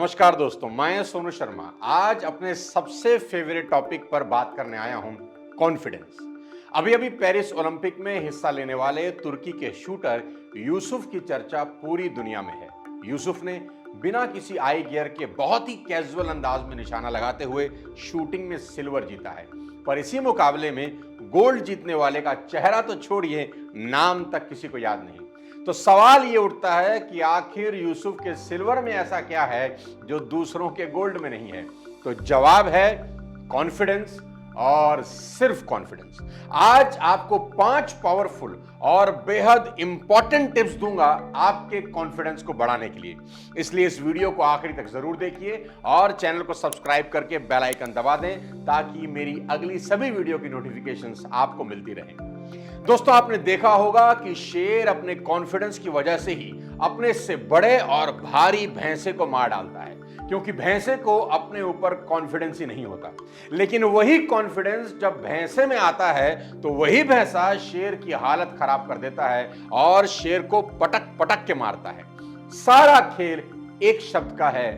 नमस्कार दोस्तों, मैं सोनू शर्मा आज अपने सबसे फेवरेट टॉपिक पर बात करने आया हूं, कॉन्फिडेंस। अभी अभी पेरिस ओलंपिक में हिस्सा लेने वाले तुर्की के शूटर यूसुफ की चर्चा पूरी दुनिया में है। यूसुफ ने बिना किसी आई गियर के बहुत ही कैजुअल अंदाज में निशाना लगाते हुए शूटिंग में सिल्वर जीता है, पर इसी मुकाबले में गोल्ड जीतने वाले का चेहरा तो छोड़िए, नाम तक किसी को याद नहीं। तो सवाल ये उठता है कि आखिर यूसुफ के सिल्वर में ऐसा क्या है जो दूसरों के गोल्ड में नहीं है। तो जवाब है कॉन्फिडेंस, और सिर्फ कॉन्फिडेंस। आज आपको 5 पावरफुल और बेहद इंपॉर्टेंट टिप्स दूंगा आपके कॉन्फिडेंस को बढ़ाने के लिए। इसलिए इस वीडियो को आखिरी तक जरूर देखिए और चैनल को सब्सक्राइब करके बेल आइकन दबा दें ताकि मेरी अगली सभी वीडियो की नोटिफिकेशंस आपको मिलती रहें। दोस्तों, आपने देखा होगा कि शेर अपने कॉन्फिडेंस की वजह से ही अपने से बड़े और भारी भैंसे को मार डालता है, क्योंकि भैंसे को अपने ऊपर कॉन्फिडेंस ही नहीं होता। लेकिन वही कॉन्फिडेंस जब भैंसे में आता है तो वही भैंसा शेर की हालत खराब कर देता है और शेर को पटक पटक के मारता है। सारा खेल एक शब्द का है,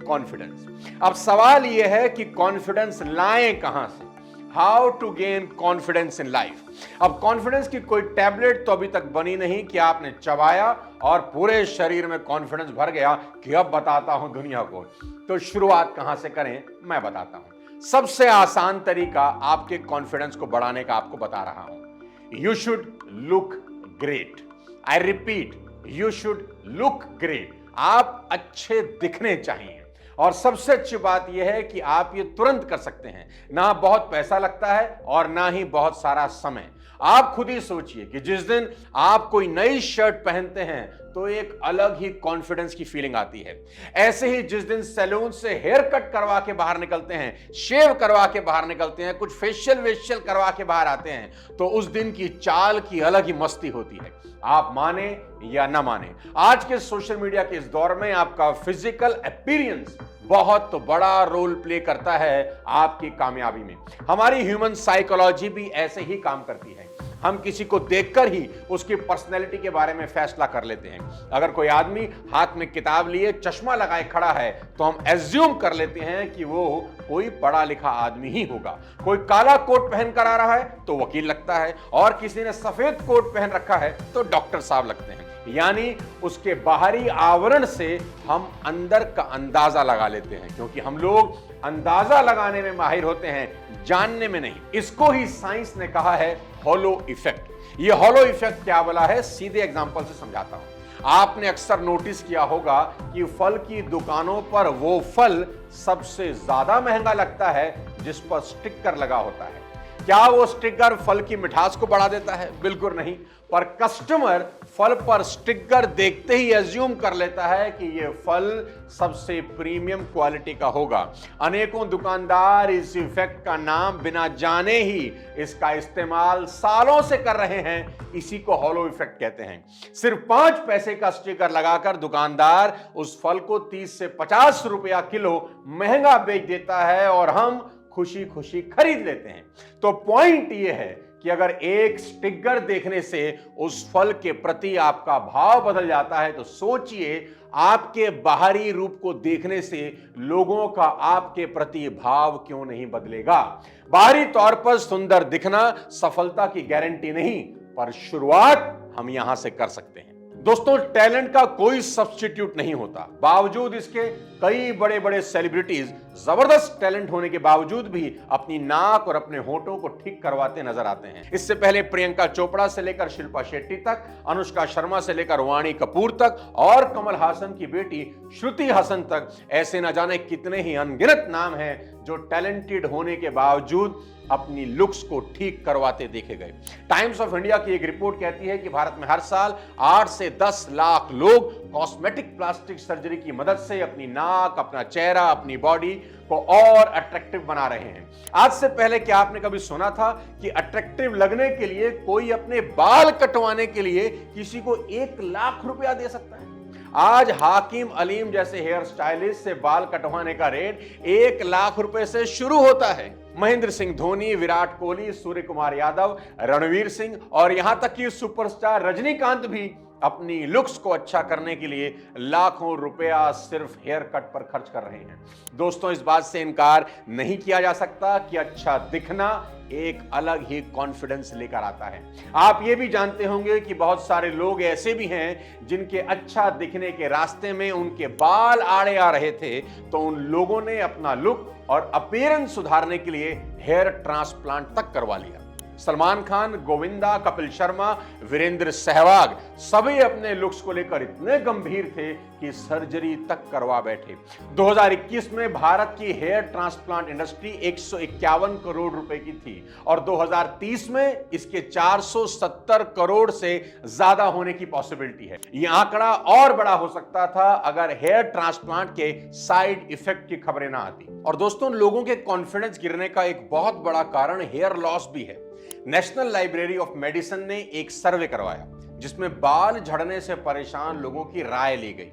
कॉन्फिडेंस। अब सवाल यह है कि कॉन्फिडेंस लाएं कहां से? How to gain confidence in life. अब कॉन्फिडेंस की कोई टैबलेट तो अभी तक बनी नहीं कि आपने चबाया और पूरे शरीर में कॉन्फिडेंस भर गया कि अब बताता हूं दुनिया को। तो शुरुआत कहां से करें, मैं बताता हूं। सबसे आसान तरीका आपके कॉन्फिडेंस को बढ़ाने का आपको बता रहा हूं। You should look great. I repeat, you should look great. आप अच्छे दिखने चाहिए। और सबसे अच्छी बात यह है कि आप ये तुरंत कर सकते हैं, ना बहुत पैसा लगता है और ना ही बहुत सारा समय। आप खुद ही सोचिए कि जिस दिन आप कोई नई शर्ट पहनते हैं तो एक अलग ही कॉन्फिडेंस की फीलिंग आती है। ऐसे ही जिस दिन सैलून से हेयर कट करवा के बाहर निकलते हैं, शेव करवा के बाहर निकलते हैं, कुछ फेशियल वेशियल करवा के बाहर आते हैं, तो उस दिन की चाल की अलग ही मस्ती होती है। आप माने या ना माने, आज के सोशल मीडिया के इस दौर में आपका फिजिकल अपीयरेंस बहुत तो बड़ा रोल प्ले करता है आपकी कामयाबी में। हमारी ह्यूमन साइकोलॉजी भी ऐसे ही काम करती है। हम किसी को देखकर ही उसकी पर्सनैलिटी के बारे में फैसला कर लेते हैं। अगर कोई आदमी हाथ में किताब लिए चश्मा लगाए खड़ा है तो हम एज्यूम कर लेते हैं कि वो कोई पढ़ा लिखा आदमी ही होगा। कोई काला कोट पहन कर आ रहा है तो वकील लगता है, और किसी ने सफेद कोट पहन रखा है तो डॉक्टर साहब लगते हैं। यानी उसके बाहरी आवरण से हम अंदर का अंदाजा लगा लेते हैं, क्योंकि हम लोग अंदाजा लगाने में माहिर होते हैं, जानने में नहीं। इसको ही साइंस ने कहा है हॉलो इफेक्ट। ये हॉलो इफेक्ट क्या बोला है, सीधे एग्जांपल से समझाता हूं। आपने अक्सर नोटिस किया होगा कि फल की दुकानों पर वो फल सबसे ज्यादा महंगा लगता है जिस पर स्टिकर लगा होता है। क्या वो स्टिकर फल की मिठास को बढ़ा देता है? बिल्कुल नहीं। पर कस्टमर फल पर स्टिकर देखते ही एज्यूम कर लेता है कि ये फल सबसे प्रीमियम क्वालिटी का होगा। अनेकों दुकानदार इस इफेक्ट का नाम बिना जाने ही इसका इस्तेमाल सालों से कर रहे हैं। इसी को हॉलो इफेक्ट कहते हैं। सिर्फ 5 पैसे का स्टिकर लगाकर दुकानदार उस फल को 30 से 50 रुपया किलो महंगा बेच देता है और हम खुशी खुशी खरीद लेते हैं। तो पॉइंट यह है कि अगर एक स्टिकर देखने से उस फल के प्रति आपका भाव बदल जाता है तो सोचिए आपके बाहरी रूप को देखने से लोगों का आपके प्रति भाव क्यों नहीं बदलेगा। बाहरी तौर पर सुंदर दिखना सफलता की गारंटी नहीं, पर शुरुआत हम यहां से कर सकते हैं। दोस्तों, टैलेंट का कोई सब्स्टिट्यूट नहीं होता। बावजूद इसके कई बड़े बड़े सेलिब्रिटीज जबरदस्त टैलेंट होने के बावजूद भी अपनी नाक और अपने होठों को ठीक करवाते नजर आते हैं। इससे पहले प्रियंका चोपड़ा से लेकर शिल्पा शेट्टी तक, अनुष्का शर्मा से लेकर वाणी कपूर तक और कमल हासन की बेटी श्रुति हसन तक, ऐसे न जाने कितने ही अनगिनत नाम हैं जो टैलेंटेड होने के बावजूद अपनी लुक्स को ठीक करवाते देखे गए। टाइम्स ऑफ इंडिया की एक रिपोर्ट कहती है कि भारत में हर साल 8 से 10 लाख लोग कॉस्मेटिक प्लास्टिक सर्जरी की मदद से अपनी नाक, अपना चेहरा, अपनी बॉडी को और अट्रैक्टिव बना रहे हैं। आज से पहले क्या आपने कभी सुना था कि अट्रैक्टिव लगने के लिए कोई अपने बाल कटवाने के लिए किसी को 1 लाख रुपया दे सकता है? आज हाकिम अलीम जैसे हेयर स्टाइलिस्ट से बाल कटवाने का रेट 1 लाख रुपए से शुरू होता है। महेंद्र सिंह धोनी, विराट कोहली, सूर्य कुमार यादव, रणवीर सिंह और यहां तक कि सुपरस्टार रजनीकांत भी अपनी लुक्स को अच्छा करने के लिए लाखों रुपया सिर्फ हेयर कट पर खर्च कर रहे हैं। दोस्तों, इस बात से इनकार नहीं किया जा सकता कि अच्छा दिखना एक अलग ही कॉन्फिडेंस लेकर आता है। आप ये भी जानते होंगे कि बहुत सारे लोग ऐसे भी हैं जिनके अच्छा दिखने के रास्ते में उनके बाल आड़े आ रहे थे, तो उन लोगों ने अपना लुक और अपीयरेंस सुधारने के लिए हेयर ट्रांसप्लांट तक करवा लिया। सलमान खान, गोविंदा, कपिल शर्मा, वीरेंद्र सहवाग सभी अपने लुक्स को लेकर इतने गंभीर थे कि सर्जरी तक करवा बैठे। 2021 में भारत की हेयर ट्रांसप्लांट इंडस्ट्री 151 करोड़ रुपए की थी और 2030 में इसके 470 करोड़ से ज्यादा होने की पॉसिबिलिटी है। यह आंकड़ा और बड़ा हो सकता था अगर हेयर ट्रांसप्लांट के साइड इफेक्ट की खबरें ना आती। और दोस्तों, लोगों के कॉन्फिडेंस गिरने का एक बहुत बड़ा कारण हेयर लॉस भी है। नेशनल लाइब्रेरी ऑफ मेडिसिन ने एक सर्वे करवाया जिसमें बाल झड़ने से परेशान लोगों की राय ली गई।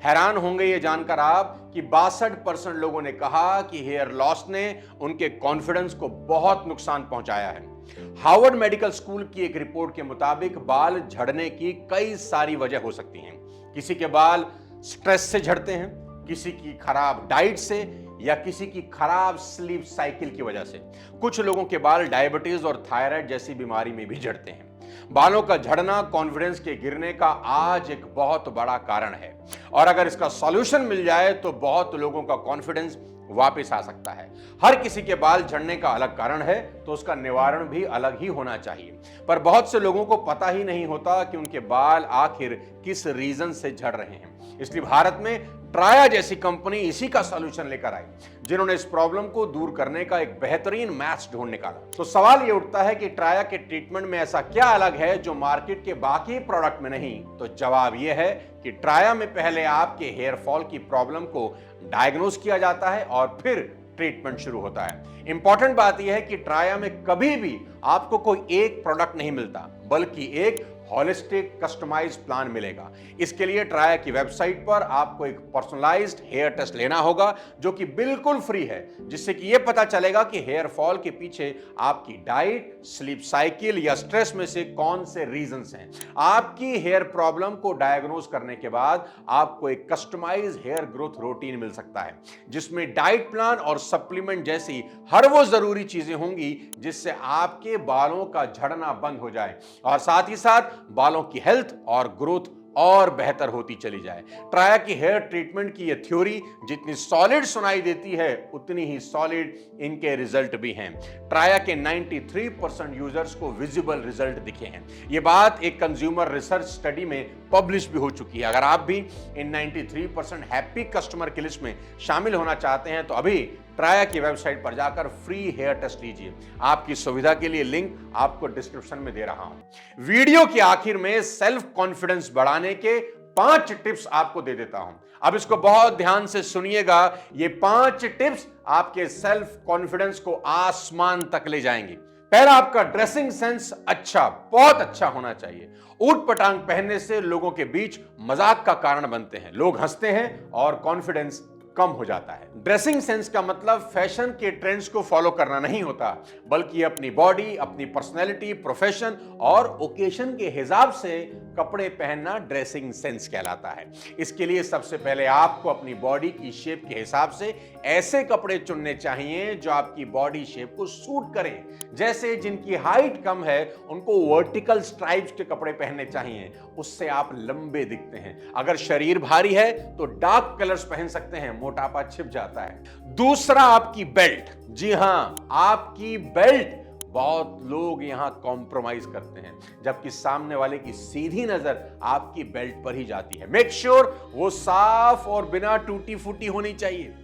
हैरान होंगे ये जानकर आप कि 62% लोगों ने कहा कि हेयर लॉस ने उनके कॉन्फिडेंस को बहुत नुकसान पहुंचाया है। हार्वर्ड मेडिकल स्कूल की एक रिपोर्ट के मुताबिक बाल झड़ने की कई सारी वजह हो सकती हैं। किसी के बाल स्ट्रेस से झड़ते हैं, किसी की खराब डाइट से, या किसी की खराब स्लीप साइकिल की वजह से। कुछ लोगों के बाल डायबिटीज और थायराइड जैसी बीमारी में भी झड़ते हैं। बालों का झड़ना कॉन्फिडेंस के गिरने का आज एक बहुत बड़ा कारण है और अगर इसका सॉल्यूशन मिल जाए तो बहुत लोगों का कॉन्फिडेंस वापस आ सकता है। हर किसी के बाल झड़ने का अलग कारण है तो उसका निवारण भी अलग ही होना चाहिए, पर बहुत से लोगों को पता ही नहीं होता कि उनके बाल आखिर किस रीजन से झड़ रहे हैं। इसलिए भारत में ट्राया जैसी कंपनी इसी का सॉल्यूशन लेकर आई, जिन्होंने इस प्रॉब्लम को दूर करने का एक बेहतरीन मैच ढूंढ निकाला। तो सवाल ये उठता है कि ट्राया के ट्रीटमेंट में ऐसा क्या अलग है जो मार्केट के बाकी प्रोडक्ट में नहीं? तो जवाब यह है कि ट्राया में पहले आपके हेयर फॉल की प्रॉब्लम को डायग्नोज किया जाता है और फिर ट्रीटमेंट शुरू होता है। इंपॉर्टेंट बात यह है कि ट्राया में कभी भी आपको कोई एक प्रोडक्ट नहीं मिलता, बल्कि एक हॉलिस्टिक कस्टमाइज्ड प्लान मिलेगा। इसके लिए ट्राया की वेबसाइट पर आपको एक पर्सनलाइज्ड हेयर टेस्ट लेना होगा जो कि बिल्कुल फ्री है, जिससे कि यह पता चलेगा कि हेयर फॉल के पीछे आपकी डाइट, स्लीप साइकिल या स्ट्रेस में से कौन से रीजंस हैं। आपकी हेयर प्रॉब्लम को डायग्नोज करने के बाद आपको एक कस्टमाइज्ड हेयर ग्रोथ रूटीन मिल सकता है, जिसमें डाइट प्लान और सप्लीमेंट जैसी हर वो जरूरी चीजें होंगी जिससे आपके बालों का झड़ना बंद हो जाए और साथ ही साथ बालों की हेल्थ और ग्रोथ और बेहतर होती चली जाए। ट्राया की हेयर ट्रीटमेंट की यह थ्योरी जितनी सॉलिड सुनाई देती है उतनी ही सॉलिड इनके रिजल्ट भी हैं। ट्राया के 93% यूजर्स को विजिबल रिजल्ट दिखे हैं। यह बात एक कंज्यूमर रिसर्च स्टडी में पब्लिश भी हो चुकी है। अगर आप भी इन 93% हैप्पी कस्टमर की लिस्ट में शामिल होना चाहते हैं तो अभी ट्राया की वेबसाइट पर जाकर फ्री हेयर टेस्ट लीजिए। आपकी सुविधा के लिए लिंक आपको डिस्क्रिप्शन में दे रहा हूं। वीडियो के आखिर में सेल्फ कॉन्फिडेंस बढ़ाने के 5 टिप्स आपको दे देता हूं। अब इसको बहुत ध्यान से सुनिएगा। ये 5 टिप्स आपके सेल्फ कॉन्फिडेंस को आसमान तक ले जाएंगे। पहला, आपका ड्रेसिंग सेंस अच्छा, बहुत अच्छा होना चाहिए। ऊट पटांग पहनने से लोगों के बीच मजाक का कारण बनते हैं, लोग हंसते हैं और कॉन्फिडेंस कम हो जाता है। ड्रेसिंग सेंस का मतलब फैशन के ट्रेंड्स को फॉलो करना नहीं होता, बल्कि अपनी बॉडी, अपनी पर्सनैलिटी, प्रोफेशन और ओकेशन के हिसाब से कपड़े पहनना ड्रेसिंग सेंस कहलाता है। इसके लिए सबसे पहले आपको अपनी बॉडी की शेप के हिसाब से ऐसे कपड़े चुनने चाहिए जो आपकी बॉडी शेप को सूट करें। जैसे जिनकी हाइट कम है उनको वर्टिकल स्ट्राइप्स के कपड़े पहनने चाहिए, उससे आप लंबे दिखते हैं। अगर शरीर भारी है तो डार्क कलर्स पहन सकते हैं, मोटापा छिप जाता है। दूसरा, आपकी बेल्ट। जी हां, आपकी बेल्ट। बहुत लोग यहां कॉम्प्रोमाइज करते हैं, जबकि सामने वाले की सीधी नजर आपकी बेल्ट पर ही जाती है। मेक श्योर वो साफ और बिना टूटी फूटी होनी चाहिए।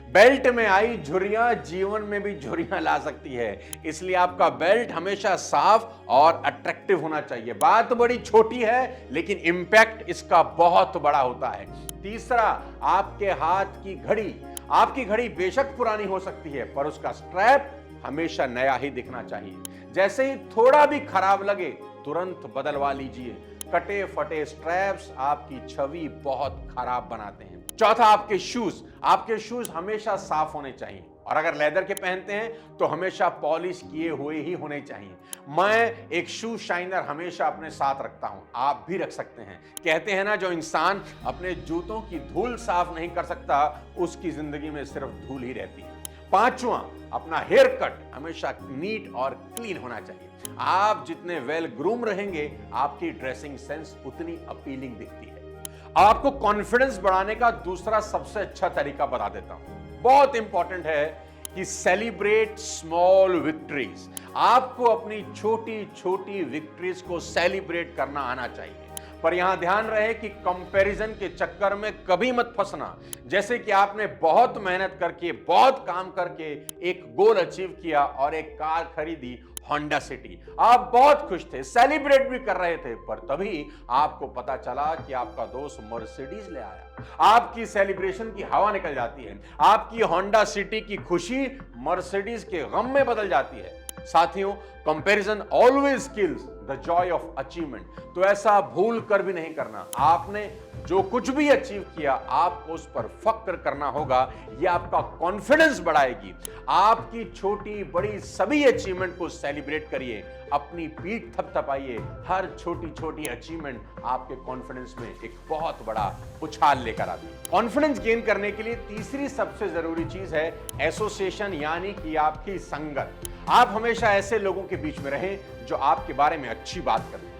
बेल्ट में आई झुर्रियां जीवन में भी झुर्रियां ला सकती है, इसलिए आपका बेल्ट हमेशा साफ और अट्रैक्टिव होना चाहिए। बात बड़ी छोटी है लेकिन इंपैक्ट इसका बहुत बड़ा होता है। तीसरा, आपके हाथ की घड़ी। आपकी घड़ी बेशक पुरानी हो सकती है पर उसका स्ट्रैप हमेशा नया ही दिखना चाहिए। जैसे ही थोड़ा भी खराब लगे तुरंत बदलवा लीजिए। कटे फटे स्ट्रैप्स आपकी छवि बहुत खराब बनाते हैं। चौथा, आपके शूज। आपके शूज हमेशा साफ होने चाहिए। और अगर लेदर के पहनते हैं तो हमेशा पॉलिश किए हुए ही होने चाहिए। मैं एक शू शाइनर हमेशा अपने साथ रखता हूं, आप भी रख सकते हैं। कहते हैं ना, जो इंसान अपने जूतों की धूल साफ नहीं कर सकता उसकी जिंदगी में सिर्फ धूल ही रहती है। पांचवा, अपना हेयर कट हमेशा नीट और क्लीन होना चाहिए। आप जितने वेल ग्रूम रहेंगे आपकी ड्रेसिंग सेंस उतनी अपीलिंग दिखती है। आपको कॉन्फिडेंस बढ़ाने का दूसरा सबसे अच्छा तरीका बता देता हूं, बहुत इंपॉर्टेंट है कि सेलिब्रेट स्मॉल विक्ट्रीज। आपको अपनी छोटी छोटी विक्ट्रीज को सेलिब्रेट करना आना चाहिए, पर यहां ध्यान रहे कि कंपैरिजन के चक्कर में कभी मत फंसना। जैसे कि आपने बहुत मेहनत करके, बहुत काम करके एक गोल अचीव किया और एक कार खरीदी, होंडा सिटी। आप बहुत खुश थे, सेलिब्रेट भी कर रहे थे, पर तभी आपको पता चला कि आपका दोस्त मर्सिडीज ले आया। आपकी सेलिब्रेशन की हवा निकल जाती है, आपकी होंडा सिटी की खुशी मर्सिडीज के गम में बदल जाती है। साथियों, comparison always kills the Joy of achievement. तो ऐसा भूल कर भी नहीं करना। आपने जो कुछ भी अचीव किया आपको उस पर फख्र करना होगा, यह आपका कॉन्फिडेंस बढ़ाएगी। आपकी छोटी बड़ी सभी अचीवमेंट को सेलिब्रेट करिए, अपनी पीठ थपथपाइए। हर छोटी छोटी अचीवमेंट आपके कॉन्फिडेंस में एक बहुत बड़ा उछाल लेकर आती है। कॉन्फिडेंस गेन करने के लिए तीसरी सबसे जरूरी चीज है एसोसिएशन, यानी कि आपकी संगत। आप हमेशा ऐसे लोगों के बीच में रहें जो आपके बारे में अच्छी बात करें।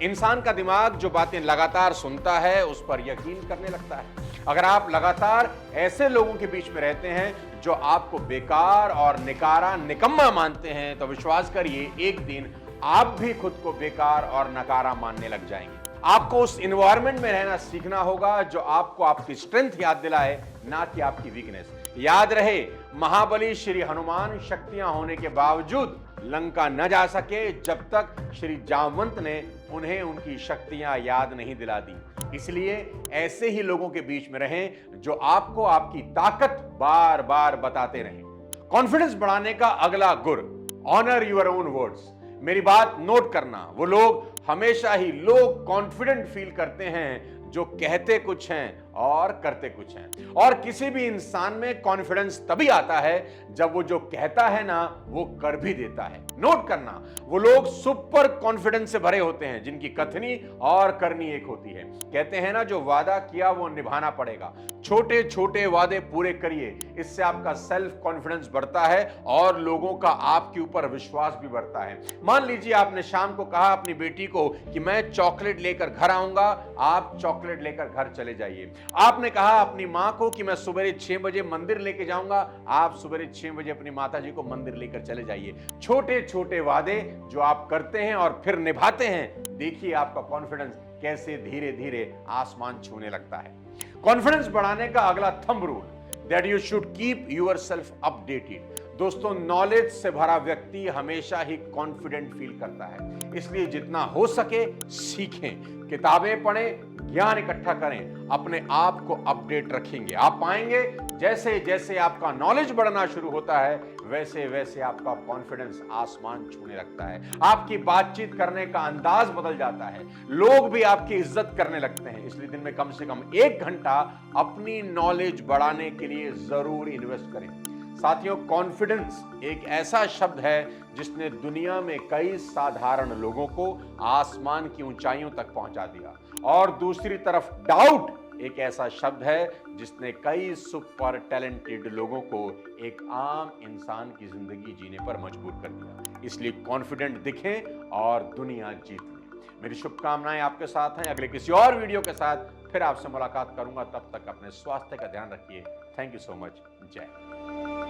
इंसान का दिमाग जो बातें लगातार सुनता है उस पर यकीन करने लगता है। अगर आप लगातार ऐसे लोगों के बीच में रहते हैं जो आपको बेकार और निकारा निकम्मा मानते हैं, तो विश्वास करिए एक दिन आप भी खुद को बेकार और नकारा मानने लग जाएंगे। आपको उस एनवायरनमेंट में रहना सीखना होगा जो आपको आपकी स्ट्रेंथ याद दिलाए, ना कि आपकी वीकनेस। याद रहे, महाबली श्री हनुमान शक्तियां होने के बावजूद लंका न जा सके जब तक श्री जामवंत ने उन्हें उनकी शक्तियां याद नहीं दिला दी। इसलिए ऐसे ही लोगों के बीच में रहें जो आपको आपकी ताकत बार बार बताते रहें। कॉन्फिडेंस बढ़ाने का अगला गुर, ऑनर योर ओन वर्ड्स। मेरी बात नोट करना, वो लोग हमेशा ही लोग कॉन्फिडेंट फील करते हैं जो कहते कुछ हैं और करते कुछ हैं। और किसी भी इंसान में कॉन्फिडेंस तभी आता है जब वो जो कहता है ना वो कर भी देता है। नोट करना, वो लोग सुपर कॉन्फिडेंस से भरे होते हैं जिनकी कथनी और करनी एक होती है। कहते हैं ना, जो वादा किया वो निभाना पड़ेगा। छोटे छोटे वादे पूरे करिए, इससे आपका सेल्फ कॉन्फिडेंस बढ़ता है और लोगों का आपके ऊपर विश्वास भी बढ़ता है। मान लीजिए आपने शाम को कहा अपनी बेटी को कि मैं चॉकलेट लेकर घर आऊंगा, आप चॉकलेट लेकर घर चले जाइए। आपने कहा अपनी मां को कि मैं सुबह 6 बजे मंदिर लेके जाऊंगा, आप सुबह 6 बजे अपनी माता जी को मंदिर लेकर चले जाइए। छोटे छोटे वादे जो आप करते हैं और फिर निभाते हैं, देखिए आपका कॉन्फिडेंस कैसे धीरे धीरे आसमान छूने लगता है। कॉन्फिडेंस बढ़ाने का अगला thumb rule, that you should keep yourself updated. दोस्तों, नॉलेज से भरा व्यक्ति हमेशा ही कॉन्फिडेंट फील करता है, इसलिए जितना हो सके सीखें, किताबें पढ़ें, ज्ञान इकट्ठा करें, अपने आप को अपडेट रखेंगे। आप पाएंगे जैसे जैसे आपका नॉलेज बढ़ना शुरू होता है वैसे वैसे आपका कॉन्फिडेंस आसमान छूने लगता है। आपकी बातचीत करने का अंदाज बदल जाता है, लोग भी आपकी इज्जत करने लगते हैं। इसलिए दिन में कम से कम 1 घंटा अपनी नॉलेज बढ़ाने के लिए जरूर इन्वेस्ट करें। साथियों, कॉन्फिडेंस एक ऐसा शब्द है जिसने दुनिया में कई साधारण लोगों को आसमान की ऊंचाइयों तक पहुंचा दिया, और दूसरी तरफ डाउट एक ऐसा शब्द है जिसने कई सुपर टैलेंटेड लोगों को एक आम इंसान की जिंदगी जीने पर मजबूर कर दिया। इसलिए कॉन्फिडेंट दिखें और दुनिया जीत लें। मेरी शुभकामनाएं आपके साथ हैं। अगले किसी और वीडियो के साथ फिर आपसे मुलाकात करूंगा। तब तक अपने स्वास्थ्य का ध्यान रखिए। Thank you so much. जय हिंद।